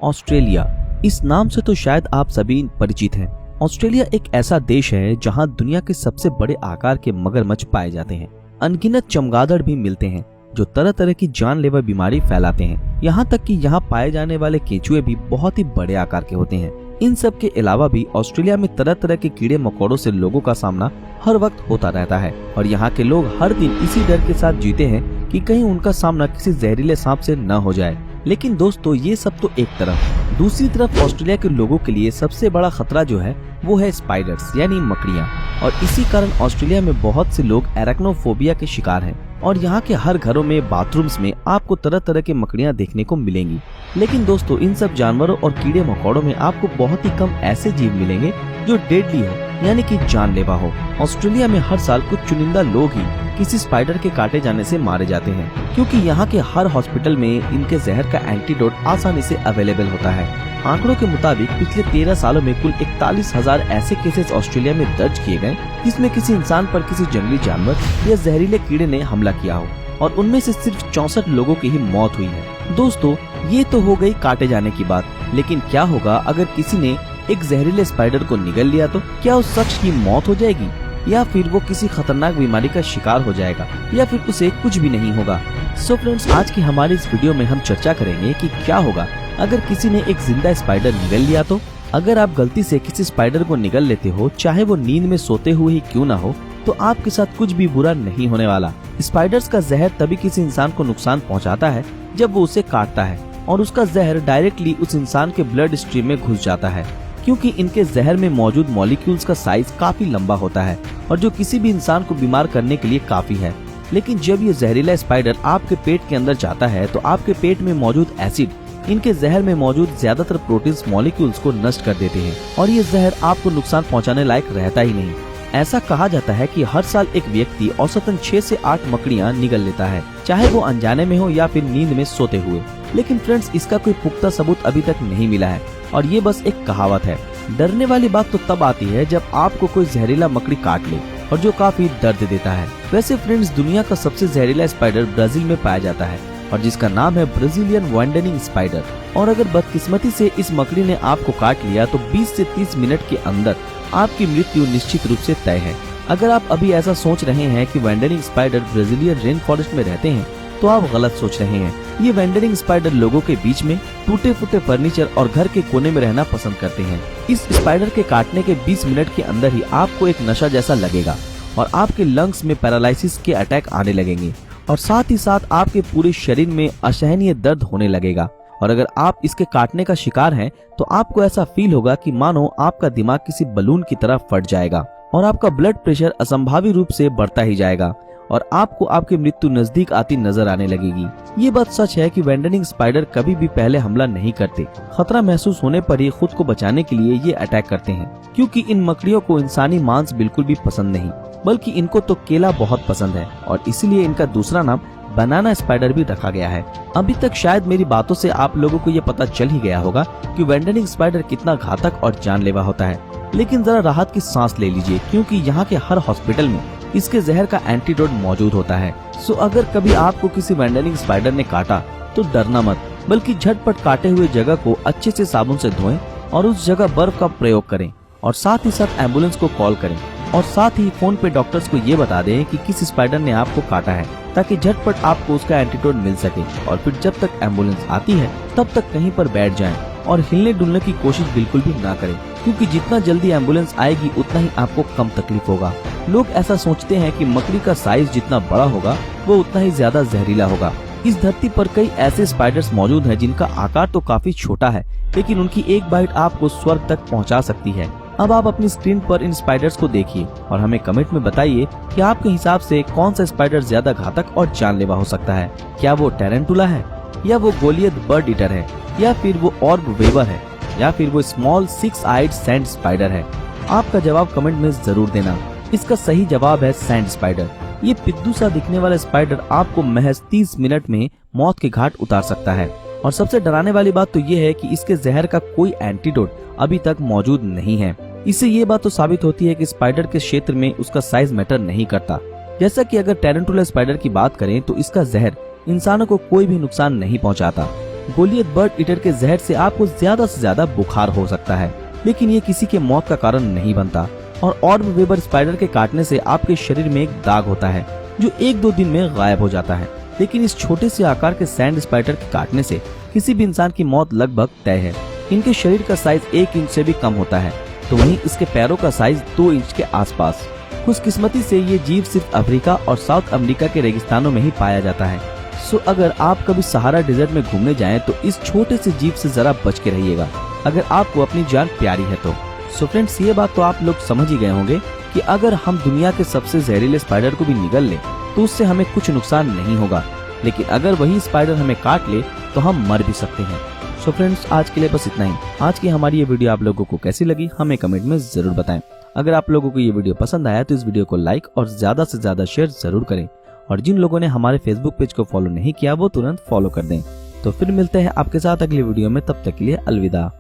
Australia. इस नाम से तो शायद आप सभी परिचित हैं। ऑस्ट्रेलिया एक ऐसा देश है जहां दुनिया के सबसे बड़े आकार के मगरमच्छ पाए जाते हैं। अनगिनत चमगादड़ भी मिलते हैं जो तरह तरह की जानलेवा बीमारी फैलाते हैं। यहाँ तक कि यहाँ पाए जाने वाले केंचुए भी बहुत ही बड़े आकार के होते हैं। इन सब के अलावा भी ऑस्ट्रेलिया में तरह तरह के कीड़े मकोड़ों से लोगों का सामना हर वक्त होता रहता है और यहाँ के लोग हर दिन इसी डर के साथ जीते हैं कि कहीं उनका सामना किसी जहरीले सांप से न हो जाए। लेकिन दोस्तों, ये सब तो एक तरफ, दूसरी तरफ ऑस्ट्रेलिया के लोगों के लिए सबसे बड़ा खतरा जो है वो है स्पाइडर्स यानी मकड़ियाँ। और इसी कारण ऑस्ट्रेलिया में बहुत से लोग एराक्नोफोबिया के शिकार हैं और यहाँ के हर घरों में, बाथरूम्स में आपको तरह तरह के मकड़ियाँ देखने को मिलेंगी। लेकिन दोस्तों, इन सब जानवरों और कीड़े मकोड़ों में आपको बहुत ही कम ऐसे जीव मिलेंगे जो डेडली हो यानी कि जानलेवा हो। ऑस्ट्रेलिया में हर साल कुछ चुनिंदा लोग ही किसी स्पाइडर के काटे जाने से मारे जाते हैं, क्योंकि यहाँ के हर हॉस्पिटल में इनके जहर का एंटीडोट आसानी से अवेलेबल होता है। आंकड़ों के मुताबिक पिछले 13 सालों में कुल 41,000 ऐसे केसेस ऑस्ट्रेलिया में दर्ज किए गए जिसमें किसी इंसान पर किसी जंगली जानवर या जहरीले कीड़े ने हमला किया हो और उनमें से सिर्फ 64 लोगों की ही मौत हुई है। दोस्तों, ये तो हो गई काटे जाने की बात, लेकिन क्या होगा अगर किसी ने एक जहरीले स्पाइडर को निगल लिया तो? क्या उस शख्स की मौत हो जाएगी या फिर वो किसी खतरनाक बीमारी का शिकार हो जाएगा या फिर उसे कुछ भी नहीं होगा? सो फ्रेंड्स, आज की हमारी इस वीडियो में हम चर्चा करेंगे कि क्या होगा अगर किसी ने एक जिंदा स्पाइडर निगल लिया तो? अगर आप गलती से किसी स्पाइडर को निगल लेते हो, चाहे वो नींद में सोते हुए ही क्यों ना हो, तो आपके साथ कुछ भी बुरा नहीं होने वाला। स्पाइडर्स का जहर तभी किसी इंसान को नुकसान पहुंचाता है जब वो उसे काटता है और उसका जहर डायरेक्टली उस इंसान के ब्लड स्ट्रीम में घुस जाता है, क्योंकि इनके जहर में मौजूद मॉलिक्यूल्स का साइज काफी लंबा होता है और जो किसी भी इंसान को बीमार करने के लिए काफी है। लेकिन जब ये जहरीला स्पाइडर आपके पेट के अंदर जाता है तो आपके पेट में मौजूद एसिड इनके जहर में मौजूद ज्यादातर प्रोटीन्स मॉलिक्यूल्स को नष्ट कर देते हैं और ये जहर आपको नुकसान पहुंचाने लायक रहता ही नहीं। ऐसा कहा जाता है कि हर साल एक व्यक्ति औसतन 6 से 8 मकड़ियाँ निगल लेता है, चाहे वो अनजाने में हो या फिर नींद में सोते हुए। लेकिन फ्रेंड्स, इसका कोई पुख्ता सबूत अभी तक नहीं मिला है और ये बस एक कहावत है। डरने वाली बात तो तब आती है जब आपको कोई जहरीला मकड़ी काट ले और जो काफी दर्द देता है। वैसे फ्रेंड्स, दुनिया का सबसे जहरीला स्पाइडर ब्राजील में पाया जाता है और जिसका नाम है ब्राजीलियन वांडनिंग स्पाइडर। और अगर बदकिस्मती से इस मकड़ी ने आपको काट लिया तो 20 से 30 मिनट के अंदर आपकी मृत्यु निश्चित रूप से तय है। अगर आप अभी ऐसा सोच रहे हैं कि वांडनिंग स्पाइडर ब्राजीलियन रेन फॉरेस्ट में रहते हैं तो आप गलत सोच रहे हैं। ये वांडनिंग स्पाइडर लोगों के बीच में टूटे फूटे फर्नीचर और घर के कोने में रहना पसंद करते हैं। इस स्पाइडर के काटने के 20 मिनट के अंदर ही आपको एक नशा जैसा लगेगा और आपके लंग्स में पैरालिसिस के अटैक आने लगेंगे और साथ ही साथ आपके पूरे शरीर में असहनीय दर्द होने लगेगा। और अगर आप इसके काटने का शिकार हैं तो आपको ऐसा फील होगा कि मानो आपका दिमाग किसी बलून की तरह फट जाएगा और आपका ब्लड प्रेशर असंभावी रूप से बढ़ता ही जाएगा और आपको आपकी मृत्यु नजदीक आती नजर आने लगेगी। ये बात सच है कि वांडनिंग स्पाइडर कभी भी पहले हमला नहीं करते। खतरा महसूस होने पर ही खुद को बचाने के लिए ये अटैक करते हैं, क्योंकि इन मकड़ियों को इंसानी मांस बिल्कुल भी पसंद नहीं, बल्कि इनको तो केला बहुत पसंद है और इसीलिए इनका दूसरा नाम बनाना स्पाइडर भी रखा गया है। अभी तक शायद मेरी बातों से आप लोगों को ये पता चल ही गया होगा कि वांडनिंग स्पाइडर कितना घातक और जानलेवा होता है। लेकिन जरा राहत की सांस ले लीजिए, क्योंकि यहाँ के हर हॉस्पिटल में इसके जहर का एंटीडोट मौजूद होता है। सो अगर कभी आपको किसी वांडनिंग स्पाइडर ने काटा तो डरना मत, बल्कि झटपट काटे हुए जगह को अच्छे से साबुन से धोएं और उस जगह बर्फ का प्रयोग करें और साथ ही साथ एम्बुलेंस को कॉल करें और साथ ही फोन पे डॉक्टर्स को ये बता दें कि किस स्पाइडर ने आपको काटा है, ताकि झटपट आपको उसका एंटीडोट मिल सके। और फिर जब तक एम्बुलेंस आती है तब तक कहीं पर बैठ जाएं और हिलने डुलने की कोशिश बिल्कुल भी ना करें, क्योंकि जितना जल्दी एम्बुलेंस आएगी उतना ही आपको कम तकलीफ होगा। लोग ऐसा सोचते हैं कि मकड़ी का साइज जितना बड़ा होगा वो उतना ही ज्यादा जहरीला होगा। इस धरती पर कई ऐसे स्पाइडर्स मौजूद हैं जिनका आकार तो काफी छोटा है, लेकिन उनकी एक बाइट आपको स्वर्ग तक पहुंचा सकती है। अब आप अपनी स्क्रीन पर इन स्पाइडर्स को देखिए और हमें कमेंट में बताइए कि आपके हिसाब से कौन सा स्पाइडर ज्यादा घातक और जानलेवा हो सकता है। क्या वो टेरेंटुला है, या वो गोलियत बर्ड ईटर है, या फिर वो ऑर्ब वेवर है, या फिर वो स्मॉल 6 आइड सैंड स्पाइडर है? आपका जवाब कमेंट में जरूर देना। इसका सही जवाब है सैंड स्पाइडर। ये पिद्दू सा दिखने वाला स्पाइडर आपको महज 30 मिनट में मौत के घाट उतार सकता है। और सबसे डराने वाली बात तो ये है कि इसके जहर का कोई एंटीडोट अभी तक मौजूद नहीं है। इससे ये बात तो साबित होती है कि स्पाइडर के क्षेत्र में उसका साइज मैटर नहीं करता। जैसा कि अगर टेरेंटुला स्पाइडर की बात करें तो इसका जहर इंसानों को कोई भी नुकसान नहीं पहुंचाता। गोलियत बर्ड ईटर के जहर से आपको ज्यादा से ज्यादा बुखार हो सकता है, लेकिन ये किसी के मौत का कारण नहीं बनता। और ऑर्ब वेबर स्पाइडर के काटने से आपके शरीर में एक दाग होता है जो 1-2 दिन में गायब हो जाता है, लेकिन इस छोटे से आकार के सैंड स्पाइडर के काटने से किसी भी इंसान की मौत लगभग तय है। इनके शरीर का साइज 1 इंच से भी कम होता है, तो वहीं इसके पैरों का साइज 2 इंच के आसपास। खुशकिस्मती से ये जीव सिर्फ अफ्रीका और साउथ अमेरिका के रेगिस्तानों में ही पाया जाता है। सो अगर आप कभी सहारा डेजर्ट में घूमने जाएं तो इस छोटे से जीव से जरा बच के रहिएगा, अगर आपको अपनी जान प्यारी है तो। सो फ्रेंड्स, ये बात तो आप लोग समझ ही गए होंगे कि अगर हम दुनिया के सबसे जहरीले स्पाइडर को भी निगल ले तो उससे हमें कुछ नुकसान नहीं होगा, लेकिन अगर वही स्पाइडर हमें काट ले तो हम मर भी सकते हैं। सो फ्रेंड्स, आज के लिए बस इतना ही। आज की हमारी ये वीडियो आप लोगों को कैसी लगी हमें कमेंट में जरूर बताएं। अगर आप लोगों को ये वीडियो पसंद आया तो इस वीडियो को लाइक और ज्यादा से ज्यादा शेयर जरूर करें, और जिन लोगों ने हमारे फेसबुक पेज को फॉलो नहीं किया वो तुरंत फॉलो कर दें। तो फिर मिलते हैं आपके साथ अगली वीडियो में, तब तक के लिए अलविदा।